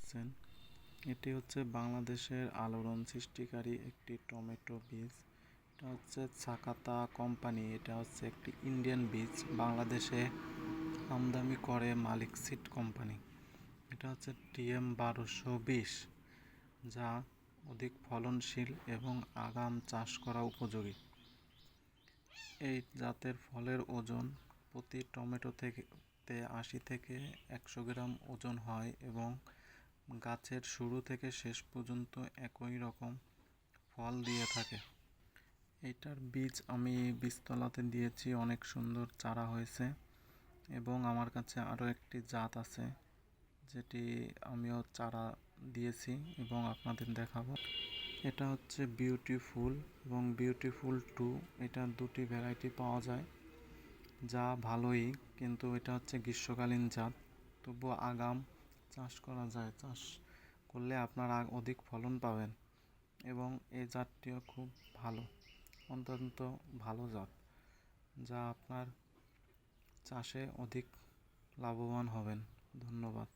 দেখতেছেন এটি হচ্ছে বাংলাদেশের আলোড়ন সৃষ্টিকারী একটি টমেটো বীজ। এটা হচ্ছে সাকাতা কোম্পানি। এটা হচ্ছে একটি ইন্ডিয়ান বীজ, বাংলাদেশে আমদানি করে মালিক সিড কোম্পানি। এটা হচ্ছে TM1220, যা অধিক ফলনশীল এবং আগাম চাষ করা উপযোগী। এই জাতের ফলের ওজন প্রতি টমেটো থেকে 80 থেকে 100 গ্রাম ওজন হয় এবং গাছের শুরু থেকে শেষ পর্যন্ত একই রকম ফল দিয়ে থাকে। এইটার বীজ আমি বীজতলাতে দিয়েছি, অনেক সুন্দর চারা হয়েছে এবং আমার কাছে আরও একটি জাত আছে যেটি আমিও চারা দিয়েছি এবং আপনাদের দেখাবো। এটা হচ্ছে বিউটিফুল এবং বিউটিফুল 2, এটা দুটি ভ্যারাইটি পাওয়া যায়, যা ভালোই, কিন্তু এটা হচ্ছে গ্রীষ্মকালীন জাত, তবুও আগাম চাষ করা যায়। চাষ করলে আপনারা অধিক ফলন পাবেন এবং এই জাতটিও খুব ভালো, অত্যন্ত ভালো জাত, যা আপনার চাষে অধিক লাভবান হবেন। ধন্যবাদ।